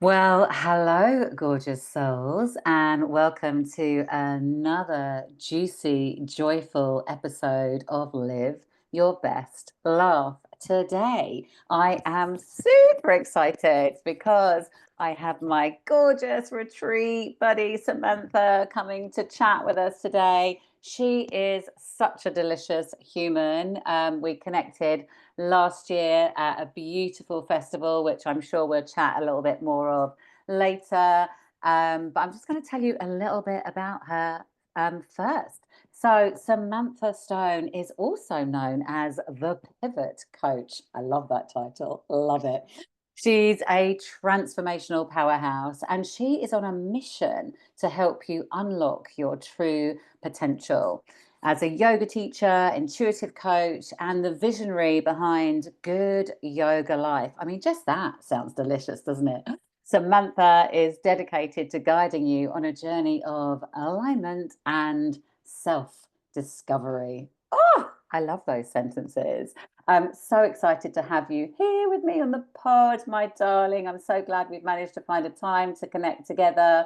Well, hello, gorgeous souls, and welcome to another juicy, joyful episode of Live Your Best Laugh. Today, I am super excited because I have my gorgeous retreat buddy, Samantha, coming to chat with us today. She is such a delicious human. We connected last year at a beautiful festival, which I'm sure we'll chat a little bit more of later. But I'm just going to tell you a little bit about her first. So, Samantha Stone is also known as the Pivot Coach. I love that title, love it. She's a transformational powerhouse and she is on a mission to help you unlock your true potential as a yoga teacher, intuitive coach, and the visionary behind Good Yoga Life. I mean, just that sounds delicious, doesn't it? Samantha is dedicated to guiding you on a journey of alignment and self discovery. Oh, I love those sentences. I'm so excited to have you here with me on the pod, my darling. I'm so glad we've managed to find a time to connect together.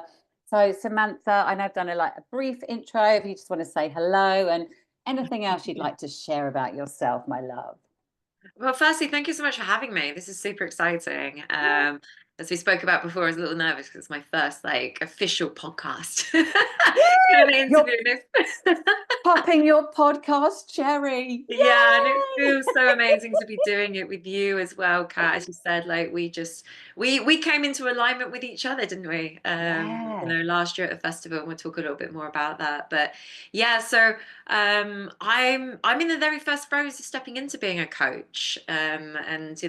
So, Samantha, I know I've done a brief intro. If you just want to say hello and anything else you'd like to share about yourself, my love. Well, firstly, thank you so much for having me. This is super exciting. As we spoke about before, I was a little nervous because it's my first official podcast. Kind of You're interviewing this. popping your podcast cherry. Yeah, and it Yay! feels so amazing to be doing it with you as well, Kat. As you said, we came into alignment with each other, didn't we? Yeah. Last year at the festival, and we'll talk a little bit more about that. But yeah, so I'm in the very first throes of stepping into being a coach. And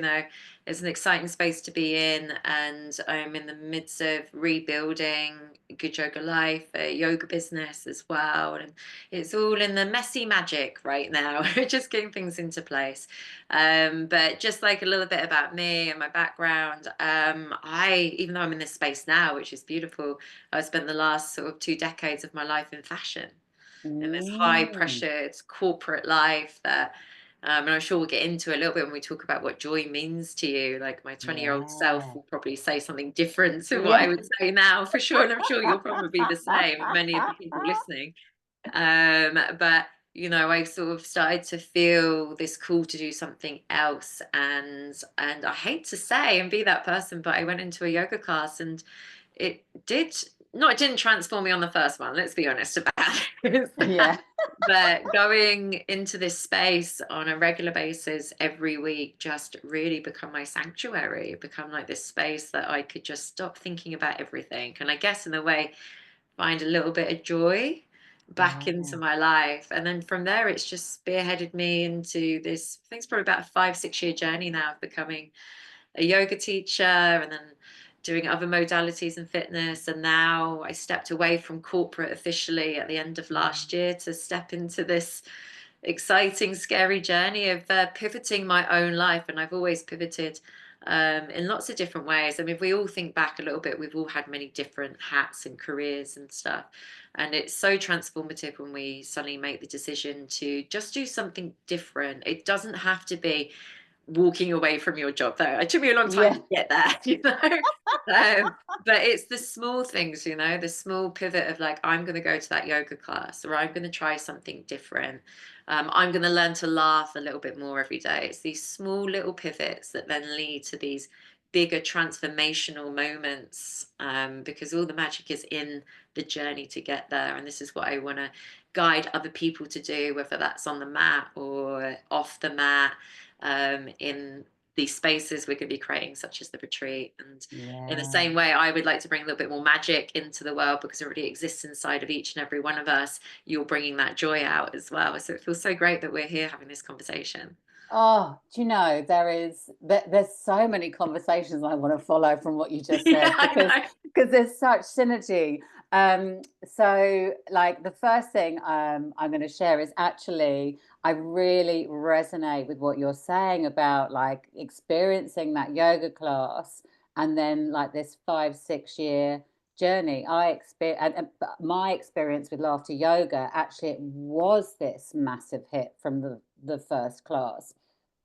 it's an exciting space to be in, and I'm in the midst of rebuilding Good Yoga Life, a yoga business as well. And it's all in the messy magic right now. We're just getting things into place. But just like a little bit about me and my background, even though I'm in this space now, which is beautiful, I spent the last sort of 2 decades of my life in fashion, in this high Mm. pressured corporate life that and I'm sure we'll get into a little bit when we talk about what joy means to you. Like my 20-year-old self Yeah. will probably say something different to what I Yeah. would say now for sure. And I'm sure you'll probably be the same, and many of the people listening. But I sort of started to feel this call to do something else, and I hate to say and be that person, but I went into a yoga class and it did not it didn't transform me on the first one, let's be honest about this. Yeah. But going into this space on a regular basis every week just really become my sanctuary, become like this space that I could just stop thinking about everything, and I guess in a way find a little bit of joy back into Yeah. my life. And then from there, it's just spearheaded me into this, I think it's probably about a 5, 6 year journey now of becoming a yoga teacher and then doing other modalities in fitness. And now I stepped away from corporate officially at the end of last year to step into this exciting, scary journey of pivoting my own life. And I've always pivoted in lots of different ways. I mean, if we all think back a little bit, we've all had many different hats and careers and stuff. And it's so transformative when we suddenly make the decision to just do something different. It doesn't have to be walking away from your job, though. It took me a long time Yeah. to get there, but it's the small things, the small pivot of like, I'm going to go to that yoga class, or I'm going to try something different. I'm going to learn to laugh a little bit more every day. It's these small little pivots that then lead to these bigger transformational moments, because all the magic is in the journey to get there. And this is what I want to guide other people to do, whether that's on the mat or off the mat, in these spaces we're going to be creating, such as the retreat. And in the Yeah. same way, I would like to bring a little bit more magic into the world because it already exists inside of each and every one of us. You're bringing that joy out as well. So it feels so great that we're here having this conversation. Oh, do you know, there's so many conversations I want to follow from what you just Yeah, said I know. because there's such synergy. So like the first thing I'm going to share is actually I really resonate with what you're saying about like experiencing that yoga class and then like this 5, 6 year journey. My experience with laughter yoga actually it was this massive hit from the first class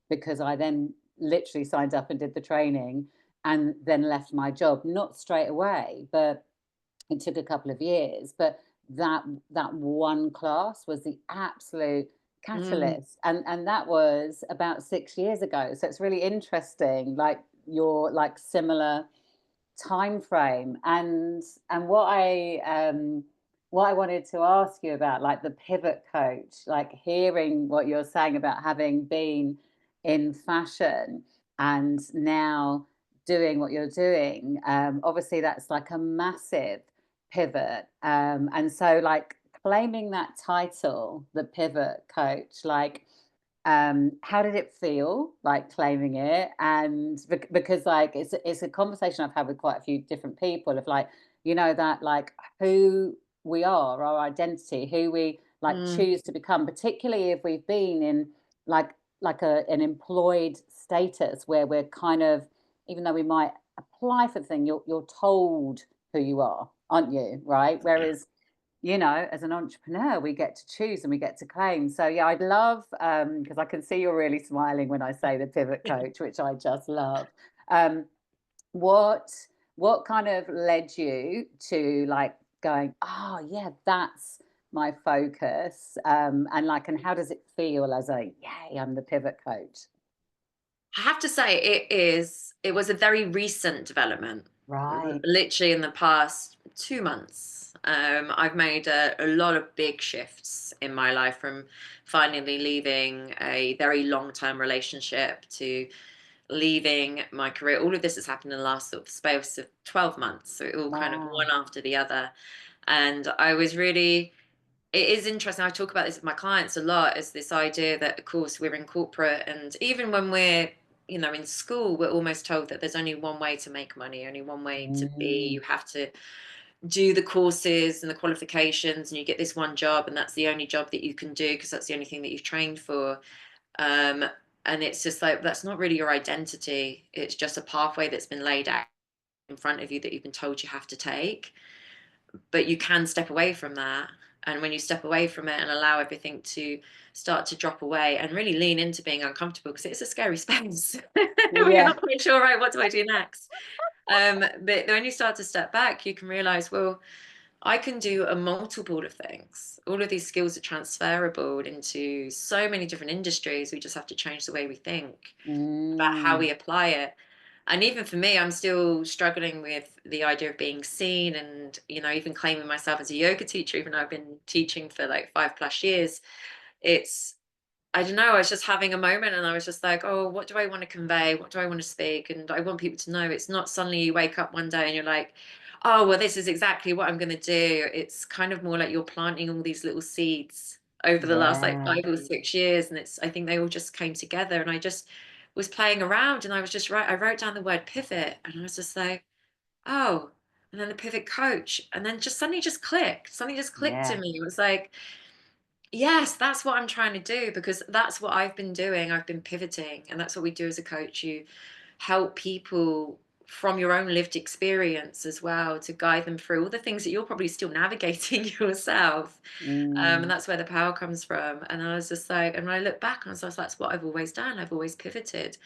because I then literally signed up and did the training. and then left my job, not straight away, but it took a couple of years. But that that one class was the absolute Mm. catalyst, and that was about 6 years ago. So it's really interesting, like your like similar time frame. And what I wanted to ask you about, like the pivot coach, like hearing what you're saying about having been in fashion and now doing what you're doing. Obviously that's like a massive pivot. And so like claiming that title, the pivot coach, like how did it feel like claiming it? And because like it's a conversation I've had with quite a few different people of like, that like who we are, our identity, who we like Mm. choose to become, particularly if we've been in like an employed status where we're kind of, even though we might apply for the thing, you're told who you are, aren't you? Right? Whereas as an entrepreneur, we get to choose and we get to claim. So yeah, I'd love, because I can see you're really smiling when I say the pivot coach, which I just love. Um, what what kind of led you to like going, oh yeah, that's my focus, and how does it feel as a yay, I'm the pivot coach? I have to say it was a very recent development. Right. Literally in the past 2 months, I've made a lot of big shifts in my life, from finally leaving a very long-term relationship to leaving my career. All of this has happened in the last sort of space of 12 months. So it all kind of one Wow. after the other. And I was really it is interesting. I talk about this with my clients a lot, is this idea that, of course, we're in corporate, and even when we're, in school, we're almost told that there's only one way to make money, only one way to be. Mm, You have to do the courses and the qualifications, and you get this one job, and that's the only job that you can do because that's the only thing that you've trained for. Um, and it's just like, that's not really your identity. It's just a pathway that's been laid out in front of you that you've been told you have to take, but you can step away from that. And when you step away from it and allow everything to start to drop away and really lean into being uncomfortable, because it's a scary space where you're yeah. not quite sure, right, what do I do next? But when you start to step back, you can realize, well, I can do a multiple of things. All of these skills are transferable into so many different industries. We just have to change the way we think about how Mm, we apply it. And even for me, I'm still struggling with the idea of being seen, and, even claiming myself as a yoga teacher, even though I've been teaching for like 5+ years. It's, I don't know, I was just having a moment and I was just like, oh, what do I want to convey? What do I want to speak? And I want people to know it's not suddenly you wake up one day and you're like, oh, well, this is exactly what I'm going to do. It's kind of more like you're planting all these little seeds over the last like yeah. 5 or 6 years. And I think they all just came together. And I just was playing around and I was just right. I wrote down the word pivot and I was just like, oh, and then the pivot coach. And then just suddenly just clicked. Something just clicked to Yeah. me. It was like, yes, that's what I'm trying to do, because that's what I've been doing. I've been pivoting, and that's what we do as a coach. You help people from your own lived experience as well, to guide them through all the things that you're probably still navigating yourself. And Mm, that's where the power comes from. And I was just like, and when I look back, I was like, that's what I've always done. I've always pivoted.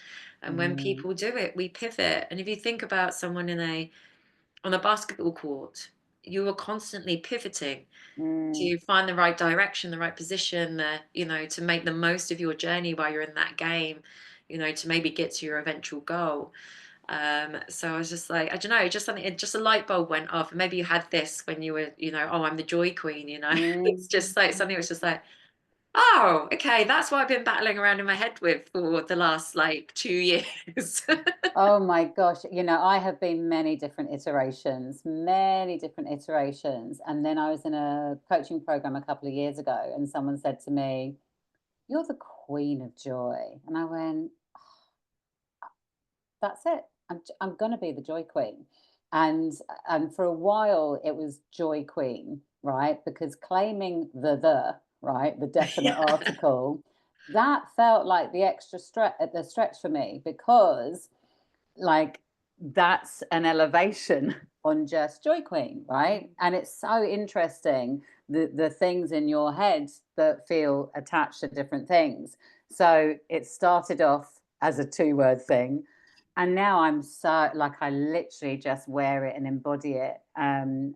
And when mm, people do it, we pivot. And if you think about someone on a basketball court, you are constantly pivoting mm, to find the right direction, the right position, to make the most of your journey while you're in that game, to maybe get to your eventual goal. So I was just like, I don't know, just something, just a light bulb went off. And maybe you had this when you were, oh, I'm the joy queen. It's mm. just like something was just like, oh, okay, that's what I've been battling around in my head with for the last like 2 years. Oh my gosh, I have been many different iterations, many different iterations. And then I was in a coaching program a couple of years ago, and someone said to me, "You're the queen of joy." And I went, "That's it. I'm gonna be the joy queen." And for a while it was joy queen, right? Because claiming right, the definite Yeah. article, that felt like the extra stretch for me, because like that's an elevation on just joy queen, right? And it's so interesting, the things in your head that feel attached to different things. So it started off as a two-word thing, And now I'm so like I literally just wear it and embody it, and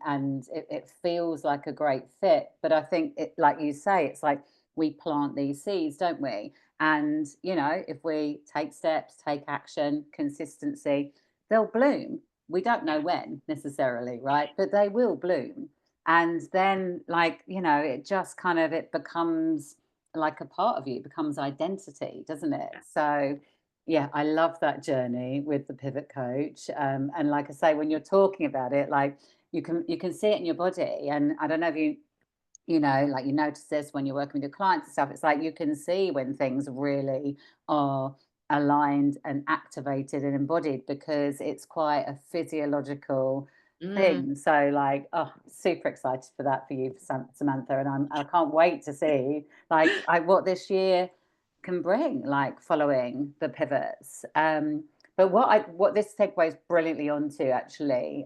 it feels like a great fit. But I think it, like you say, it's like we plant these seeds, don't we? And you know, if we take steps, take action, consistency, they'll bloom. We don't know Yeah. when necessarily, right? But they will bloom. And then, like, you know, it just kind of it becomes like a part of you, it becomes identity, doesn't it? Yeah. So yeah, I love that journey with the pivot coach. And like I say, when you're talking about it, like you can see it in your body. And I don't know if you know, like you notice this when you're working with your clients and stuff. It's like you can see when things really are aligned and activated and embodied because it's quite a physiological Mm, thing. So, like, oh, super excited for that for you, Samantha, and I can't wait to see what this year can bring, like following the pivots. But what this segues brilliantly onto actually,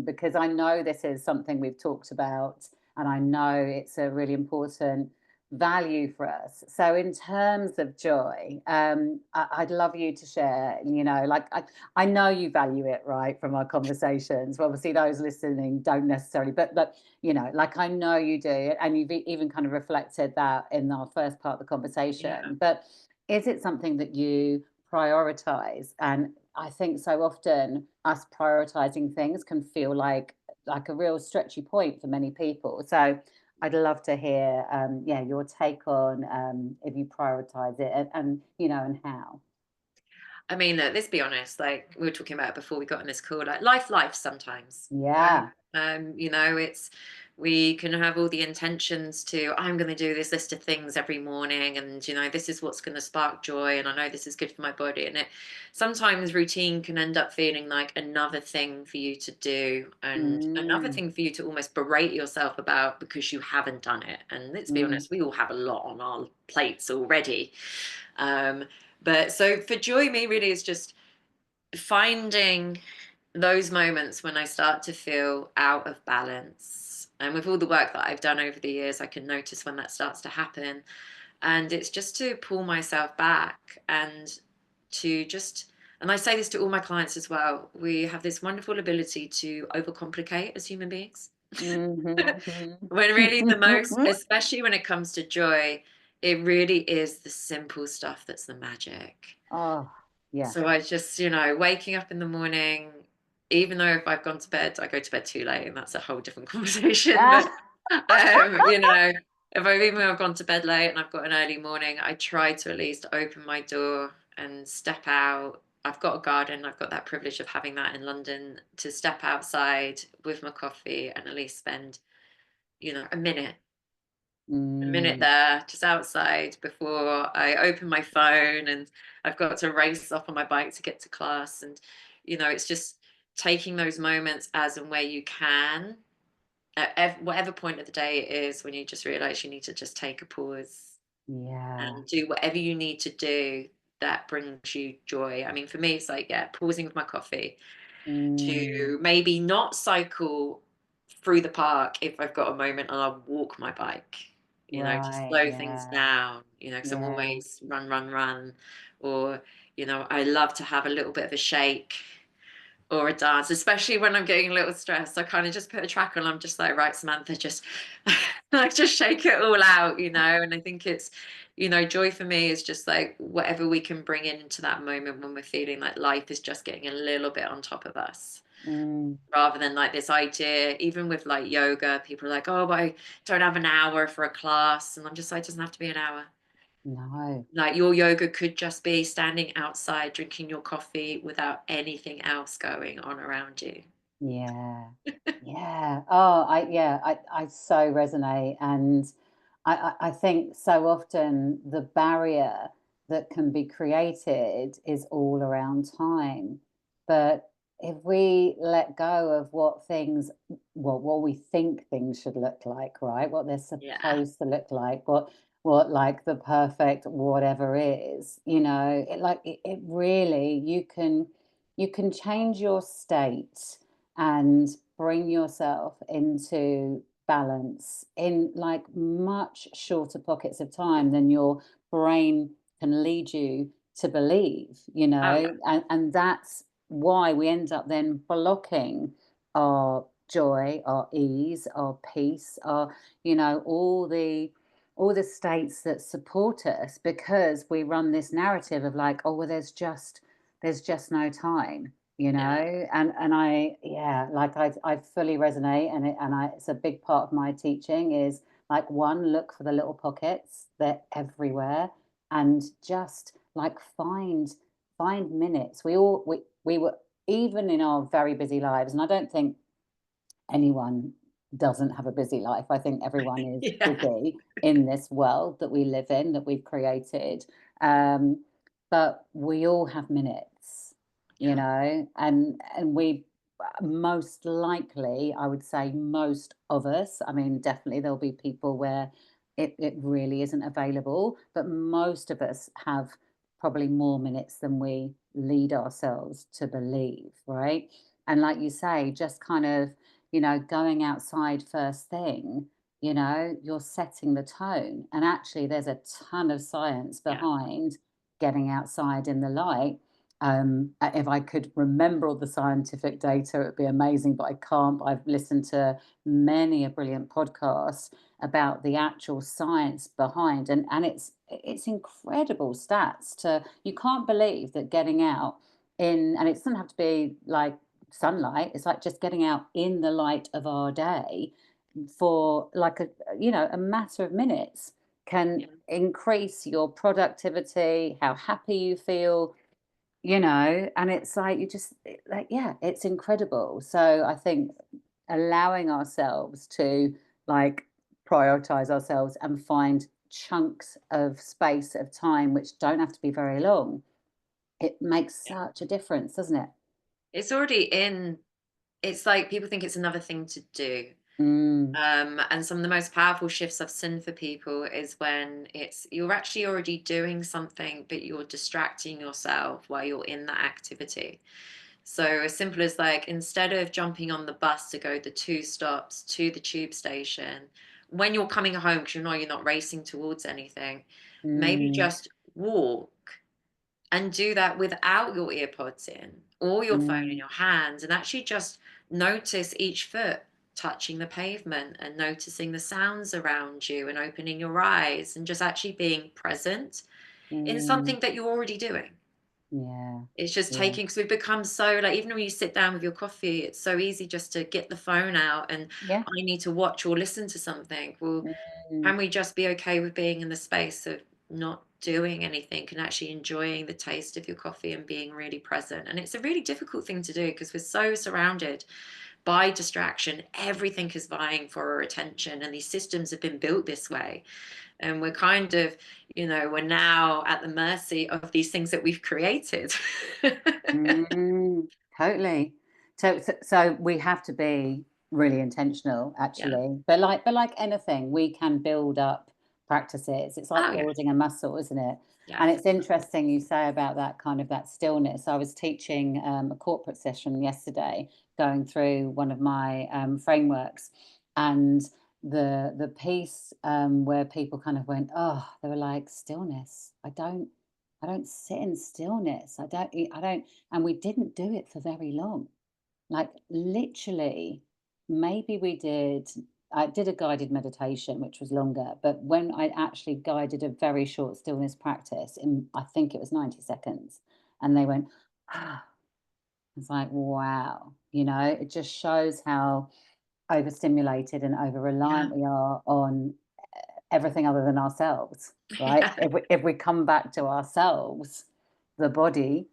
because I know this is something we've talked about and I know it's a really important value for us. So, in terms of joy, I'd love you to share. You know, I know you value it, right, from our conversations. Well, obviously, those listening don't necessarily, but you know, like I know you do, and you've even kind of reflected that in our first part of the yeah. conversation. But is it something that you prioritize? And I think so often us prioritizing things can feel like a real stretchy point for many people. So I'd love to hear, yeah, your take on if you prioritize it and you know, and how. I mean, look, let's be honest. Like we were talking about before we got on this call, like life sometimes. Yeah. You know, it's we can have all the intentions to I'm going to do this list of things every morning, and you know, this is what's going to spark joy, and I know this is good for my body. And it sometimes routine can end up feeling like another thing for you to do, and another Mm, thing for you to almost berate yourself about because you haven't done it. And let's be mm, honest, we all have a lot on our plates already. Um, but so for joy, me really is just finding those moments when I start to feel out of balance. And with all the work that I've done over the years, I can notice when that starts to happen. And it's just to pull myself back and to just, and I say this to all my clients as well, we have this wonderful ability to overcomplicate as human beings. mhm, When really the most, mhm. especially when it comes to joy, it really is the simple stuff that's the magic. Oh, yeah. So I just, you know, waking up in the morning, even though if I've gone to bed, I go to bed too late, and that's a whole different conversation. But Ah, you know, if I've even I've gone to bed late and I've got an early morning, I try to at least open my door and step out. I've got a garden. I've got that privilege of having that in London to step outside with my coffee and at least spend, you know, a minute mm, there just outside before I open my phone and I've got to race off on my bike to get to class. And, you know, it's just taking those moments as and where you can at whatever point of the day it is when you just realize you need to just take a pause yeah. and do whatever you need to do that brings you joy. I mean, for me, it's like, yeah, pausing with my coffee Mm, to maybe not cycle through the park if I've got a moment and I'll walk my bike, you know, to right. slow things Yeah. down, you know, because I'm Yeah. always run. Or, you know, I love to have a little bit of a shake or a dance, especially when I'm getting a little stressed. I kind of just put a track on. I'm just like, right, Samantha, just like just shake it all out, you know. And I think it's, you know, joy for me is just like whatever we can bring into that moment when we're feeling like life is just getting a little bit on top of us Mm, rather than like this idea, even with like yoga, people are like, oh, but I don't have an hour for a class. And I'm just like, it doesn't have to be an hour. no. Like your yoga could just be standing outside drinking your coffee without anything else going on around you. Yeah. Yeah. Oh, I so resonate. And I think so often the barrier that can be created is all around time. But if we let go of what we think things should look like, right? What they're Yeah. supposed to look like, what like the perfect whatever is, you know, it really you can change your state and bring yourself into balance in like much shorter pockets of time than your brain can lead you to believe, you Oh, yeah. know, and that's why we end up then blocking our joy, our ease, our peace, our, you know, all the states that support us because we run this narrative of like, oh well, there's just no time, you Yeah. know, and I, yeah, like I fully resonate, and I, it's a big part of my teaching is like, one, look for the little pockets, they're everywhere, and just like find minutes. We were, even in our very busy lives, and I don't think anyone doesn't have a busy life. I think everyone is Yeah. busy in this world that we live in, that we've created. Um, but we all have minutes, you Yeah. know, and we, most likely, I would say most of us, I mean, definitely there'll be people where it really isn't available, but most of us have probably more minutes than we lead ourselves to believe, right? And like you say, just kind of, you know, going outside first thing, you know, you're setting the tone. And actually, there's a ton of science Yeah. behind getting outside in the light. If I could remember all the scientific data, it would be amazing, but I can't. But I've listened to many a brilliant podcast about the actual science behind, and it's incredible stats. To, you can't believe that getting out in, and it doesn't have to be like sunlight, it's like just getting out in the light of our day for like a, you know, a matter of minutes can Yeah. increase your productivity, how happy you feel, you know, and it's like you just like, yeah, it's incredible. So I think allowing ourselves to like prioritize ourselves and find chunks of space of time which don't have to be very long, it makes Yeah. such a difference, doesn't it? It's already in. It's like people think it's another thing to do. Mm, And some of the most powerful shifts I've seen for people is when it's you're actually already doing something, but you're distracting yourself while you're in that activity. So as simple as like instead of jumping on the bus to go the 2 stops to the tube station, when you're coming home, because you know you're not racing towards anything, maybe mm, just walk and do that without your earpods in or your phone in mm. your hands and actually just notice each foot touching the pavement and noticing the sounds around you and opening your eyes and just actually being present in Mm, something that you're already doing. yeah, It's just yeah, taking because we've become so like even when you sit down with your coffee, it's so easy just to get the phone out and yeah. I need to watch or listen to something. Well, Mm, can we just be okay with being in the space of not doing anything and actually enjoying the taste of your coffee and being really present? And it's a really difficult thing to do because we're so surrounded by distraction. Everything is vying for our attention, and these systems have been built this way. And we're kind of, we're now at the mercy of these things that we've created. mm, totally. So we have to be really intentional, Yeah. actually. But like anything, we can build up practices. It's like Oh, yeah. building a muscle, isn't it? Yeah. And it's interesting you say about that kind of that stillness. I was teaching a corporate session yesterday, going through one of my frameworks, and the piece where people kind of went, oh, they were like, stillness. I don't sit in stillness. I don't, and we didn't do it for very long. Like literally, maybe we did. I did a guided meditation, which was longer, but when I actually guided a very short stillness practice, in I think it was 90 seconds, and they went, ah, it's like, wow, you know, it just shows how overstimulated and over Yeah. reliant we are on everything other than ourselves, right? Yeah. If we come back to ourselves, the body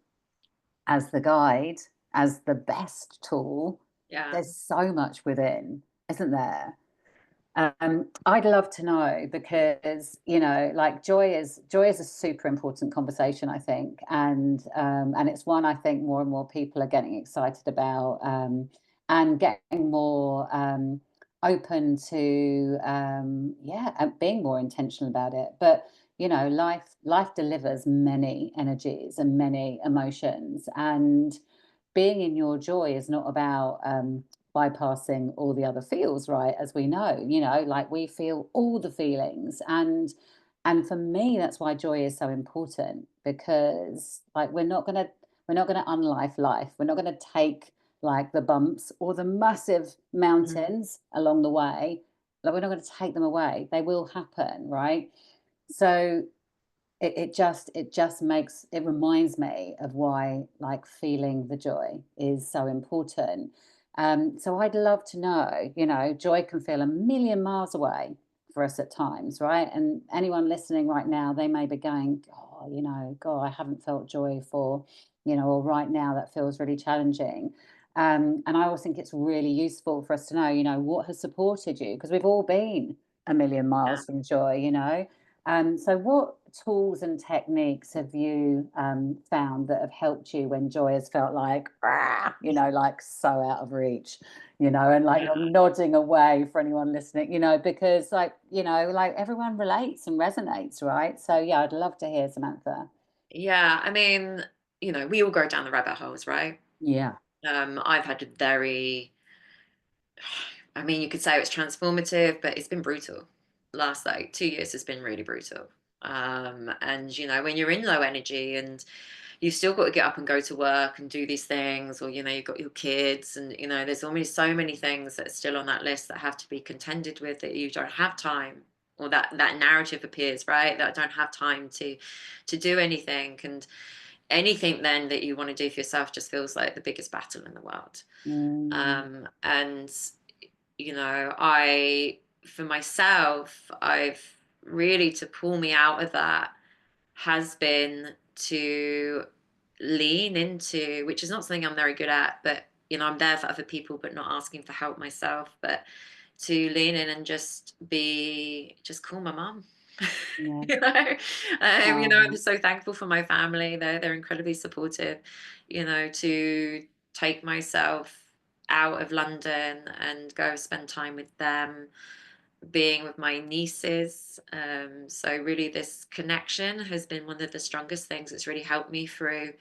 as the guide, as the best tool, Yeah. there's so much within, isn't there? I'd love to know because, you know, like joy is a super important conversation, I think, and it's one I think more and more people are getting excited about, and getting more open to, yeah, and being more intentional about it. But you know, life delivers many energies and many emotions, and being in your joy is not about bypassing all the other feels, right? As we know, you know, like we feel all the feelings, And for me, that's why joy is so important, because like we're not gonna unlife life. We're not gonna take like the bumps or the massive Mm. mountains along the way. Like we're not gonna take them away. They will happen, right? So it just makes it reminds me of why like feeling the joy is so important. So I'd love to know, joy can feel a million miles away for us at times, right? And anyone listening right now, they may be going, oh, God, I haven't felt joy for, or right now that feels really challenging. And I always think it's really useful for us to know, what has supported you, because we've all been a million miles from joy. So what tools and techniques have you found that have helped you when joy has felt like, "Ah," like so out of reach, and like Yeah. you're nodding away for anyone listening, because like everyone relates and resonates, right? So yeah, I'd love to hear, Samantha. Yeah, I mean, we all go down the rabbit holes, right? Yeah. I've had a very, I mean, you could say it's transformative, but it's been brutal. Last like 2 years has been really brutal. And when you're in low energy and you've still got to get up and go to work and do these things, or you've got your kids, and there's almost so many things that are still on that list that have to be contended with, that you don't have time, or that narrative appears, right, that I don't have time to do anything, and anything then that you want to do for yourself just feels like the biggest battle in the world. Mm, And I, for myself, I've really, to pull me out of that has been to lean into, which is not something I'm very good at, but I'm there for other people, but not asking for help myself, but to lean in and just call my mum. yeah. you know, I'm Oh, so thankful for my family. They're incredibly supportive. To take myself out of London and go spend time with them, being with my nieces. So really, this connection has been one of the strongest things that's really helped me through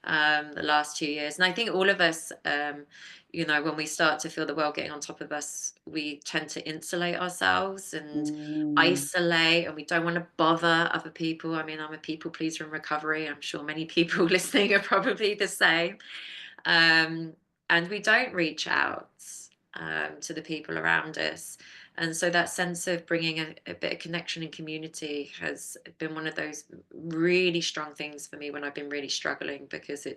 the last 2 years. And I think all of us, when we start to feel the world getting on top of us, we tend to insulate ourselves and mm, isolate, and we don't want to bother other people. I mean, I'm a people pleaser in recovery. I'm sure many people listening are probably the same. Um, and we don't reach out to the people around us. And so that sense of bringing a bit of connection and community has been one of those really strong things for me when I've been really struggling, because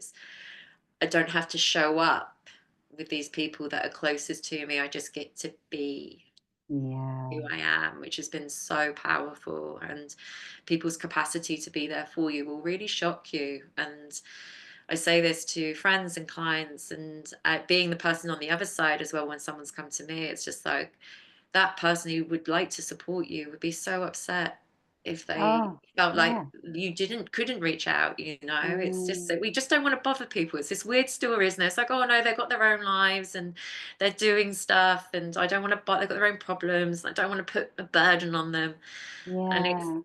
I don't have to show up with these people that are closest to me. I just get to be who yeah. I am, which has been so powerful. And people's capacity to be there for you will really shock you. And I say this to friends and clients, and being the person on the other side as well, when someone's come to me, it's just like that person who would like to support you would be so upset if they Oh, felt like yeah. you couldn't reach out. It's just Mm, that we just don't want to bother people. It's this weird story, isn't it? It's like, oh no, they've got their own lives and they're doing stuff, and I don't want to, but they've got their own problems. I don't want to put a burden on them. And yeah.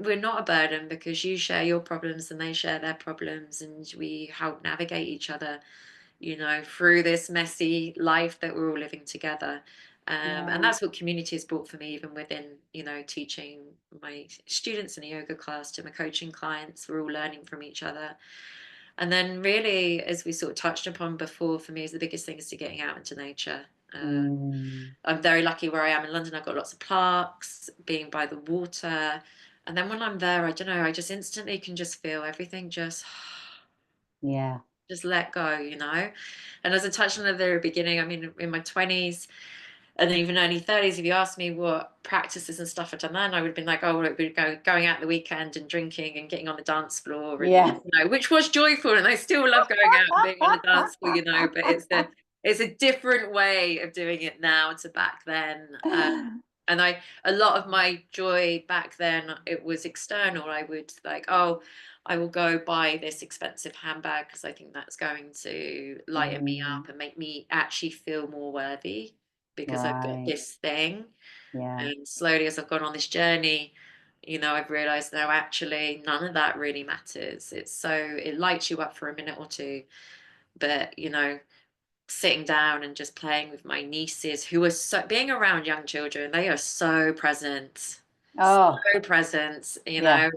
we're not a burden, because you share your problems and they share their problems, and we help navigate each other, through this messy life that we're all living together. And Yeah. that's what community has brought for me, even within, teaching my students in a yoga class to my coaching clients. We're all learning from each other. And then, really, as we sort of touched upon before, for me, is the biggest thing is to getting out into nature. Mm, I'm very lucky where I am in London. I've got lots of parks, being by the water. And then when I'm there, I don't know, I just instantly can just feel everything yeah. just let go. And as I touched on at the very beginning, I mean, in my 20s and even early 30s, if you asked me what practices and stuff I'd done then, I would have been like, oh, well, it would go going out the weekend and drinking and getting on the dance floor, and Yeah. which was joyful, and I still love going out and being on the dance floor, but it's a different way of doing it now to back then. And a lot of my joy back then, it was external. I would like, oh, I will go buy this expensive handbag because I think that's going to lighten me Mm, up and make me actually feel more worthy, because I've got right. this thing. Yeah. And slowly, as I've gone on this journey, I've realized, no, actually, none of that really matters. It lights you up for a minute or two, but sitting down and just playing with my nieces, who are so, being around young children, they are so present. Oh, so present, yeah.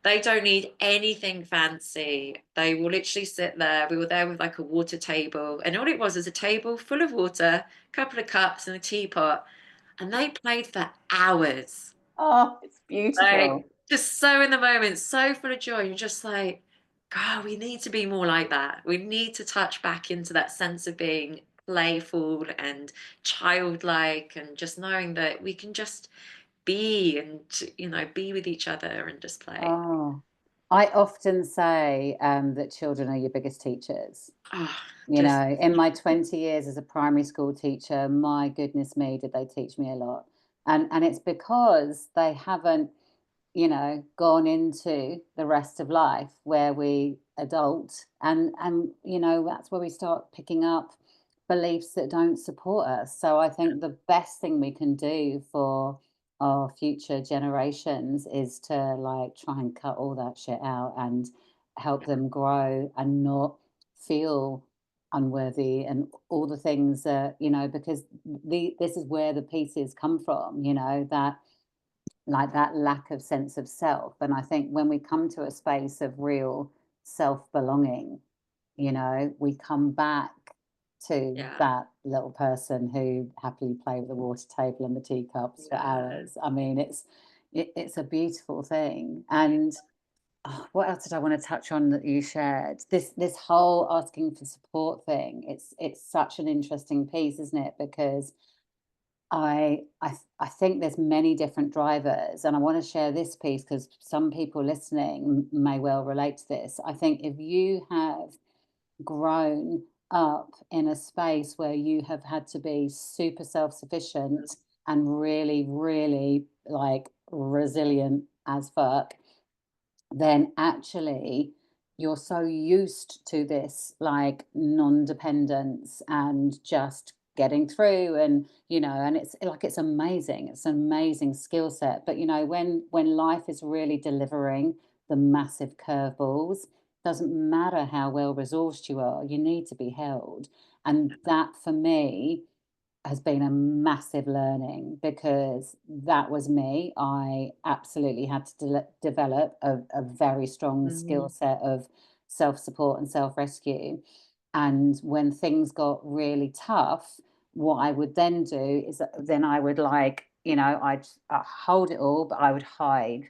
they don't need anything fancy. They will literally sit there. We were there with like a water table, and all it was a table full of water, a couple of cups, and a teapot, and they played for hours. Oh, it's Like, beautiful. just so in the moment, so full of joy. You're just like, God, we need to be more like that. We need to touch back into that sense of being playful and childlike, and just knowing that we can just be and, be with each other and just play. Oh, I often say that children are your biggest teachers. Oh, You just know, in my 20 years as a primary school teacher, my goodness me, did they teach me a lot. And it's because they haven't, gone into the rest of life where we adult, and that's where we start picking up beliefs that don't support us. So I think the best thing we can do for our future generations is to like try and cut all that shit out and help them grow and not feel unworthy and all the things that, because this is where the pieces come from, that like that lack of sense of self. And I think when we come to a space of real self belonging, we come back to yeah, that little person who happily play with the water table and the teacups for yeah, hours. I mean, it's a beautiful thing. And what else did I want to touch on that you shared? This whole asking for support thing. It's such an interesting piece, isn't it? Because I think there's many different drivers, and I want to share this piece because some people listening may well relate to this. I think if you have grown up in a space where you have had to be super self-sufficient and really, really like resilient as fuck, then actually you're so used to this like non-dependence and just getting through, and it's like it's an amazing skill set. But when life is really delivering the massive curveballs, doesn't matter how well resourced you are, you need to be held. And that for me has been a massive learning because that was me. I absolutely had to develop a very strong skill mhm, set of self support and self rescue. And when things got really tough, what I would then do is that then I would like, I'd hold it all, but I would hide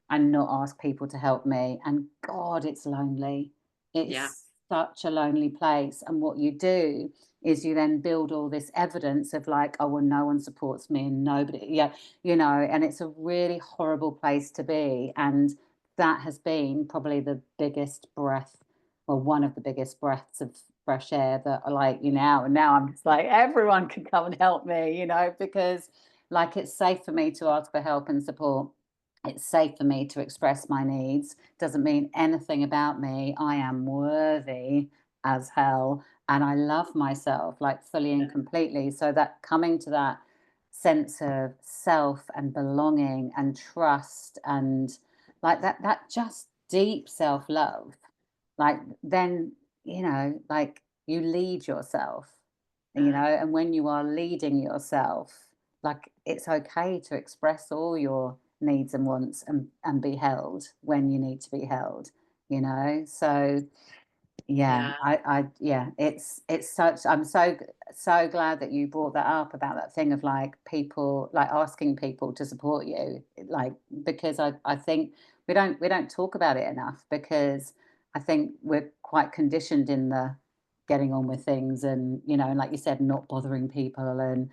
and not ask people to help me. And God, it's lonely. yeah, It's such a lonely place. And what you do is you then build all this evidence of like, oh, well, no one supports me and nobody, yeah, and it's a really horrible place to be. And that has been probably the biggest breath, or one of the biggest breaths of fresh air that I like now. And now I'm just like, everyone can come and help me, because like it's safe for me to ask for help and support. It's safe for me to express my needs. Doesn't mean anything about me. I am worthy as hell and I love myself like fully and completely. So that coming to that sense of self and belonging and trust and like that just deep self-love, like then, like you lead yourself, yeah, and when you are leading yourself, like it's okay to express all your needs and wants and be held when you need to be held, so yeah, yeah, yeah, it's such I'm so glad that you brought that up about that thing of like people like asking people to support you, like because I think we don't talk about it enough because I think we're quite conditioned in the getting on with things and and like you said, not bothering people and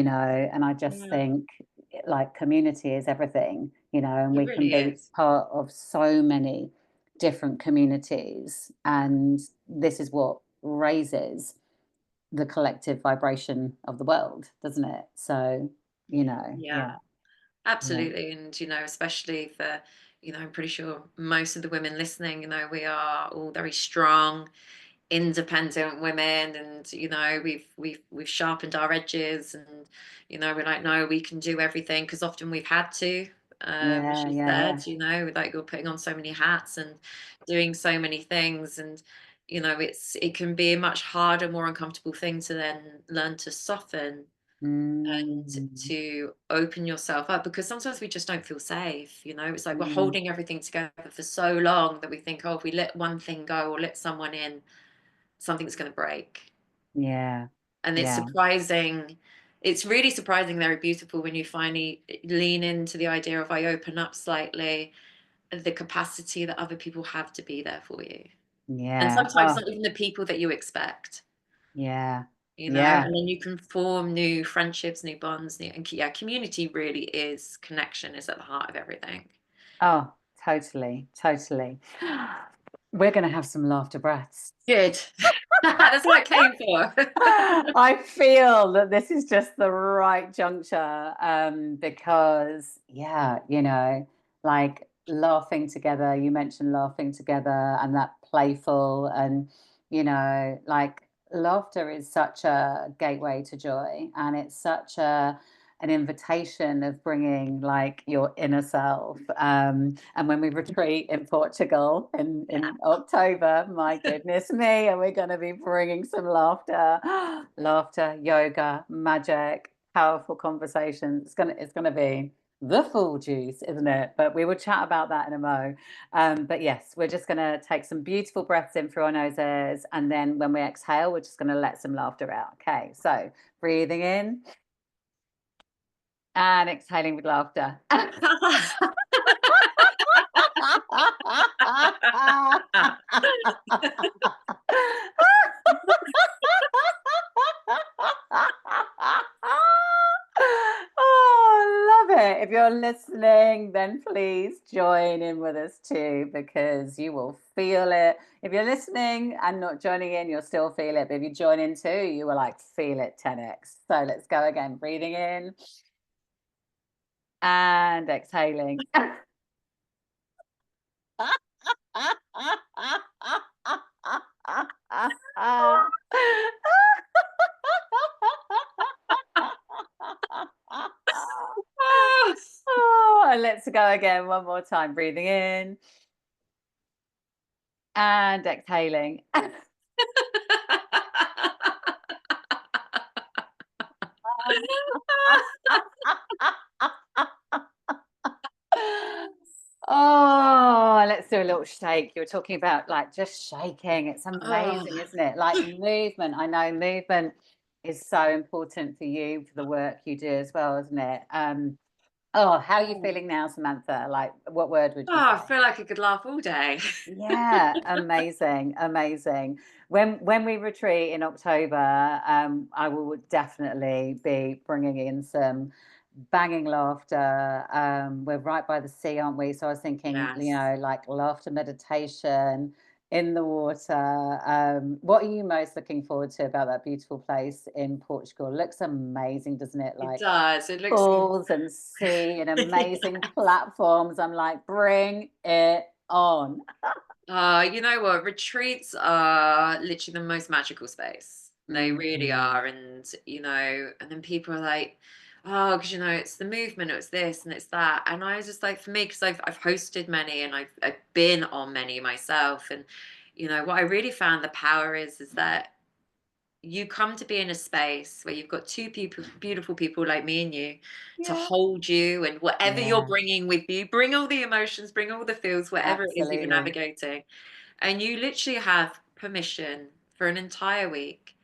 I just yeah. think like community is everything, and It we can really be is. part of so many different communities. And this is what raises the collective vibration of the world, doesn't it? So, Yeah, yeah, yeah, absolutely. And, especially for, I'm pretty sure most of the women listening, we are all very strong, independent women, and we've sharpened our edges, and we're like, no, we can do everything, because often we've had to, as yeah, you yeah, said, yeah, like you're putting on so many hats and doing so many things, and it can be a much harder, more uncomfortable thing to then learn to soften and Mm, to open yourself up, because sometimes we just don't feel safe. It's like we're mm, holding everything together for so long that we think, oh, if we let one thing go or let someone in, something's going to break. yeah, And yeah, it's really surprising, very beautiful when you finally lean into the idea of, I open up slightly, the capacity that other people have to be there for you. And yeah. sometimes Oh, not even the people that you expect, yeah, yeah. and then you can form new friendships, new bonds, and yeah, community really is, connection is at the heart of everything. Oh, totally, totally. We're going to have some laughter breaths. Good. That's what I came for. I feel that this is just the right juncture because, yeah, like laughing together. You mentioned laughing together and that playful, and, like laughter is such a gateway to joy, and it's such an invitation of bringing like your inner self. And when we retreat in Portugal Yeah. in October, my goodness me, and we're going to be bringing some laughter, laughter, yoga, magic, powerful conversations. It's gonna be the full juice, isn't it? But we will chat about that in a mo. But yes, we're just going to take some beautiful breaths in through our noses, and then when we exhale, we're just going to let some laughter out. Okay, so breathing in and exhaling with laughter. Oh, love it. If you're listening, then please join in with us too, because you will feel it. If you're listening and not joining in, you'll still feel it. But if you join in too, you will like feel it 10x. So let's go again. Breathing in and exhaling. Oh, and let's go again one more time. Breathing in and exhaling. Oh, let's do a little shake. You were talking about like just shaking. It's Oh. amazing, isn't it? Like movement. I know movement is so important for you, for the work you do as well, isn't it? Oh, how are you Oh, feeling now, Samantha? Like, what word would you I say? feel like I could laugh all day. Yeah, amazing, amazing. When we retreat in October, I will definitely be bringing in some banging laughter. We're right by the sea, aren't we? So I was thinking, Yes. like laughter meditation in the water. What are you most looking forward to about that beautiful place in Portugal? Looks amazing, doesn't it? It Like does. It looks pools and sea and amazing yeah. platforms. I'm like, bring it on. You know what? Retreats are literally the most magical space. They really Mm, are. And then people are like, oh, because it's the movement, it's this and it's that. And I was just like, for me, because I've hosted many and I've been on many myself. And what I really found the power is that you come to be in a space where you've got two people, beautiful people like me and you, to yeah, hold you, and whatever you're yeah, bringing with you, bring all the emotions, bring all the feels, whatever it is that you're absolutely. navigating, and you literally have permission for an entire week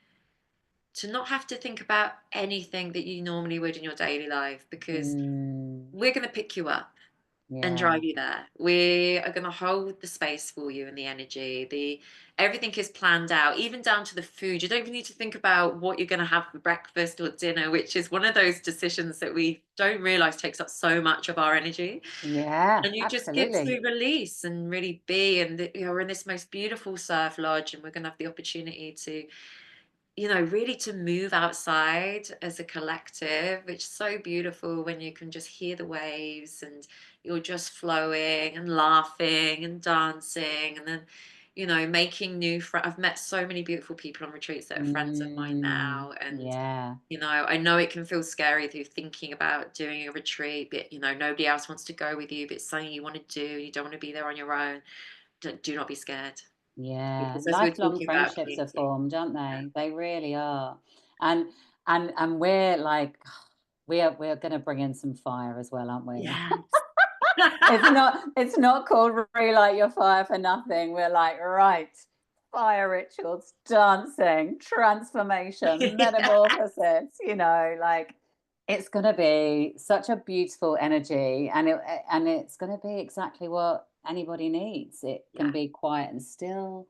to not have to think about anything that you normally would in your daily life, because Mm, we're going to pick you up and yeah, drive you there. We are going to hold the space for you and the energy. The Everything is planned out, even down to the food. You don't even need to think about what you're going to have for breakfast or dinner, which is one of those decisions that we don't realize takes up so much of our energy. yeah, And you just get absolutely. to release and really be. And we're in this most beautiful surf lodge, and we're going to have the opportunity to really to move outside as a collective. It's so beautiful when you can just hear the waves and you're just flowing and laughing and dancing, and then, making new friends. I've met so many beautiful people on retreats that are friends of mine Mm, now. And, yeah, I know it can feel scary if you're thinking about doing a retreat, but, nobody else wants to go with you, but it's something you want to do. You don't want to be there on your own. Do not be scared, yeah. because as we were Lifelong talking about friendships are community. formed, aren't they? They really are. And And we're like, we're gonna bring in some fire as well, aren't we? Yes. It's not called Relight Your Fire for nothing. We're like, right, fire rituals, dancing, transformation, Yeah. metamorphosis, like it's gonna be such a beautiful energy, and it's gonna be exactly what anybody needs. It can Yeah. be quiet and still,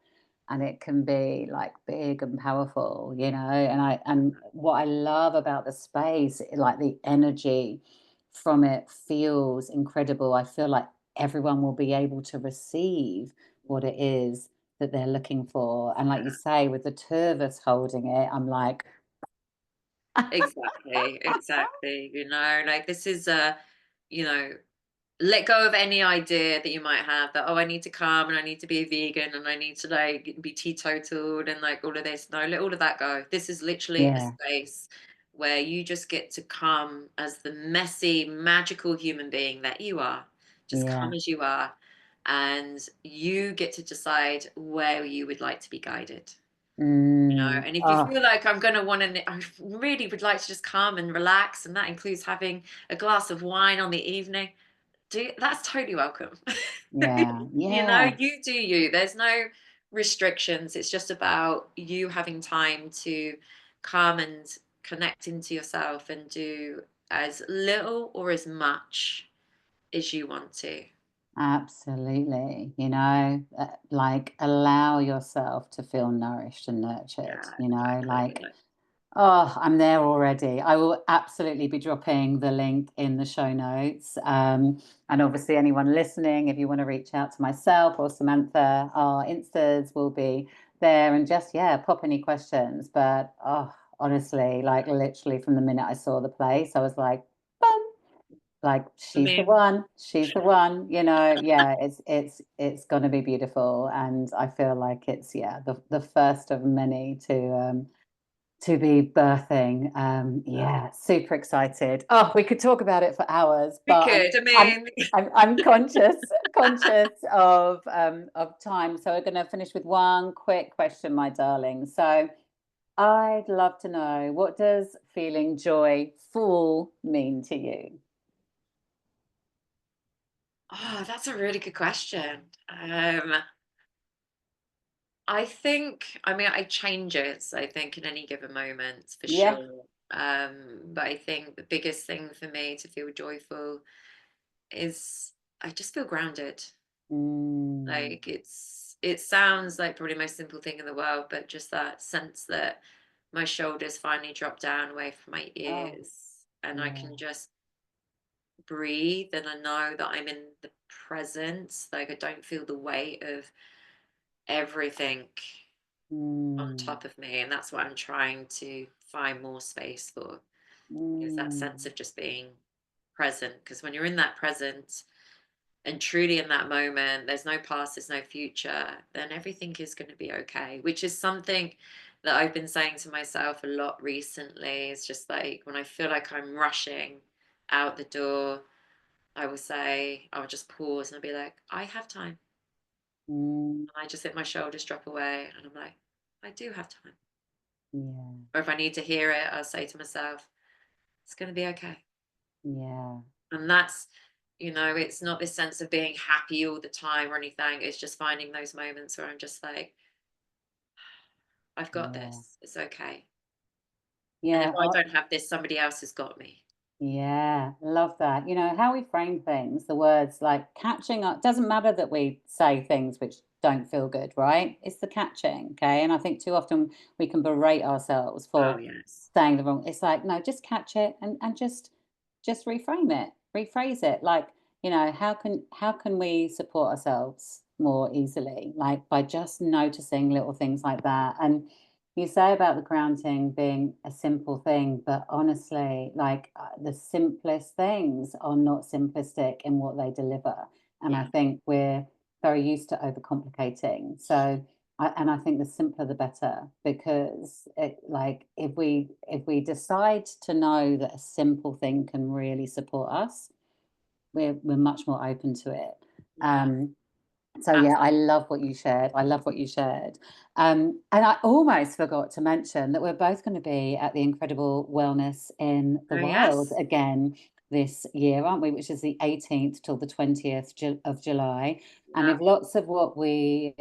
and it can be like big and powerful, and what I love about the space, like the energy from it feels incredible. I feel like everyone will be able to receive what it is that they're looking for. And like you say, with the two of us holding it, I'm like, Exactly, exactly, like, this is a you know let go of any idea that you might have that, oh, I need to come and I need to be a vegan and I need to like be teetotaled and like all of this. No, let all of that go. This is literally a yeah, space where you just get to come as the messy, magical human being that you are. Just come yeah, as you are. And you get to decide where you would like to be guided. And if you oh, feel like I'm gonna wanna I really would like to just come and relax, and that includes having a glass of wine on the evening, that's totally welcome. yeah, yeah, You do you. There's no restrictions. It's just about you having time to come and connect into yourself and do as little or as much as you want to. absolutely. Like allow yourself to feel nourished and nurtured, Yeah, exactly. like, oh, I'm there already. I will absolutely be dropping the link in the show notes. And obviously, anyone listening, if you want to reach out to myself or Samantha, our Instas will be there. And just, yeah, pop any questions. But oh, honestly, like literally from the minute I saw the place, I was like, boom, like I she's the mean, one, she's the one, yeah, it's gonna be beautiful. And I feel like it's, yeah, the first of many to be birthing. Yeah, super excited. Oh, we could talk about it for hours, we but I'm could. I I'm mean, I'm conscious of time. So we're gonna finish with one quick question, my darling. So I'd love to know, what does feeling joyful mean to you? oh, that's a really good question. I mean, it changes, I think, in any given moment for Yeah. sure. But I think the biggest thing for me to feel joyful is I just feel grounded. Mm, Like it sounds like probably the most simple thing in the world, but just that sense that my shoulders finally drop down away from my oh, ears and I yeah. can just breathe and I know that I'm in the present. Like I don't feel the weight of everything on Mm, top of me, and that's what I'm trying to find more space for, is that sense mm, of just being present, because when you're in that present and truly in that moment, there's no past, there's no future, then everything is going to be okay, which is something that I've been saying to myself a lot recently. It's just like when I feel like I'm rushing out the door, I'll just pause and I'll be like, I have time. mm, And I just let my shoulders drop away and I'm like, I do have time. yeah, Or if I need to hear it, I'll say to myself, it's going to be okay. yeah, And that's, it's not this sense of being happy all the time or anything. It's just finding those moments where I'm just like, I've got yeah, this. It's okay. And if yeah. I don't have this, somebody else has got me. Yeah, love that. How we frame things, the words like catching up, doesn't matter that we say things which don't feel good, right? It's the catching, okay? And I think too often we can berate ourselves Oh, for yes. saying the wrong. It's like, no, just catch it and just reframe it, rephrase it. Like, how can we support ourselves more easily? Like by just noticing little things like that. And you say about the grounding being a simple thing, but honestly, like the simplest things are not simplistic in what they deliver. And I Yeah. think we're very used to overcomplicating. And I think the simpler the better, because like if we decide to know that a simple thing can really support us, we're much more open to it. Yeah. Um, So yeah, I love what you shared. I love what you shared. And I almost forgot to mention that we're both going to be at the Incredible Wellness in the Oh, Wild yes. again this year, aren't we? Which is the 18th till the 20th of July. And Yeah. if lots of what we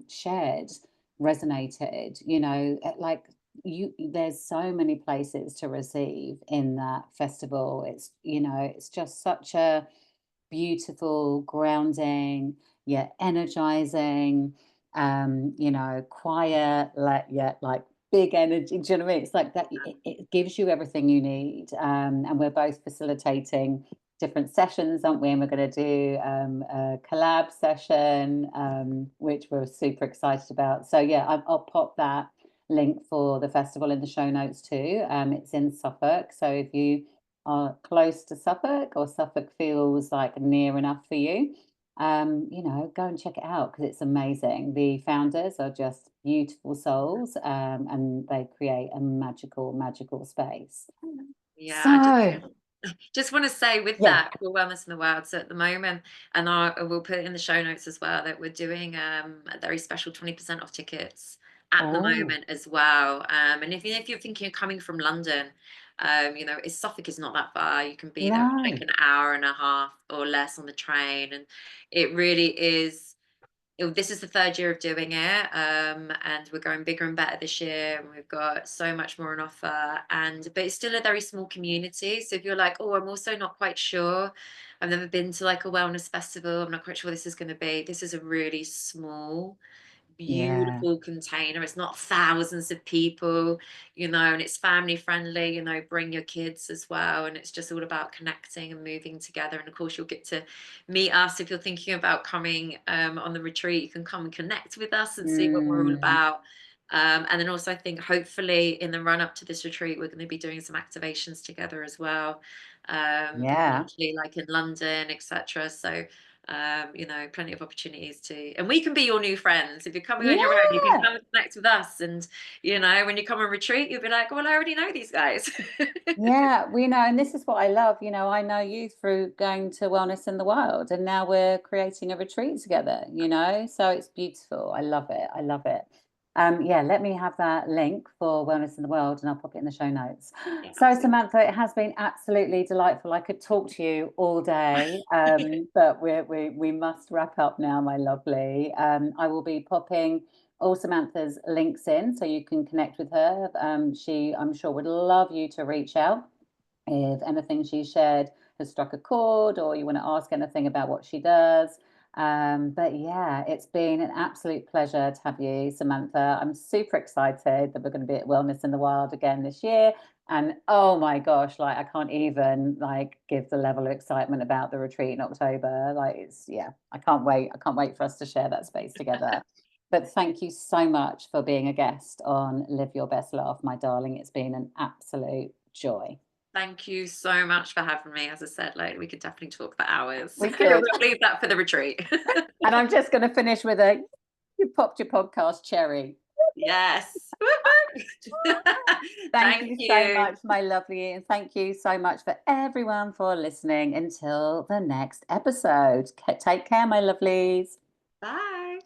shared resonated, like there's so many places to receive in that festival. It's just such a beautiful, grounding, yet energizing, quiet, like yet like big energy. Do you know what I mean? It's like that. It gives you everything you need. And we're both facilitating different sessions, aren't we? And we're going to do a collab session, which we're super excited about. So yeah, I'll pop that link for the festival in the show notes too. It's in Suffolk, so if you are close to Suffolk or Suffolk feels like near enough for you, go and check it out because it's amazing. The founders are just beautiful souls, and they create a magical, magical space. Yeah, I So, just want to say with yeah. that, for Wellness in the Wild, so at the moment, and I will put it in the show notes as well, that we're doing a very special 20% off tickets at the Oh, moment as well. And if you're thinking of coming from London, Suffolk is not that far. You can be there in like no. an hour and a half or less on the train, and it really is. This is the third year of doing it, and we're going bigger and better this year, and we've got so much more on offer. But it's still a very small community. So if you're like, oh, I'm also not quite sure, I've never been to like a wellness festival, I'm not quite sure what this is going to be. This is a really small, Yeah. beautiful container. It's not thousands of people, and it's family friendly, bring your kids as well. And it's just all about connecting and moving together. And of course, you'll get to meet us if you're thinking about coming on the retreat. You can come and connect with us and see what we're all Mm, about. And then also, I think hopefully in the run up to this retreat, we're going to be doing some activations together as well, yeah. potentially like in London, etc. So plenty of opportunities to, and we can be your new friends. If you're coming on your own, you can Yeah. come and connect with us. And, when you come on retreat, you'll be like, well, I already know these guys. Yeah, we know, and this is what I love. I know you through going to Wellness in the Wild, and now we're creating a retreat together, so it's beautiful. I love it. I love it. Yeah, let me have that link for Wellness in the World, and I'll pop it in the show notes. Yeah, So, absolutely. Samantha, it has been absolutely delightful. I could talk to you all day, but we must wrap up now, my lovely. I will be popping all Samantha's links in so you can connect with her. I'm sure, would love you to reach out if anything she shared has struck a chord or you want to ask anything about what she does. But yeah, it's been an absolute pleasure to have you, Samantha. I'm super excited that we're going to be at Wellness in the Wild again this year. And oh my gosh, like I can't even like give the level of excitement about the retreat in October. Like it's yeah, I can't wait. I can't wait for us to share that space together. But thank you so much for being a guest on Live Your Best Laugh, my darling. It's been an absolute joy. Thank you so much for having me. As I said, like we could definitely talk for hours. We We'll could. leave that for the retreat. And I'm just going to finish with a you popped your podcast cherry. Yes. Woo-hoo. Thank Thank you so you. much, my lovely. And thank you so much for everyone for listening. Until the next episode. Take care, my lovelies. Bye.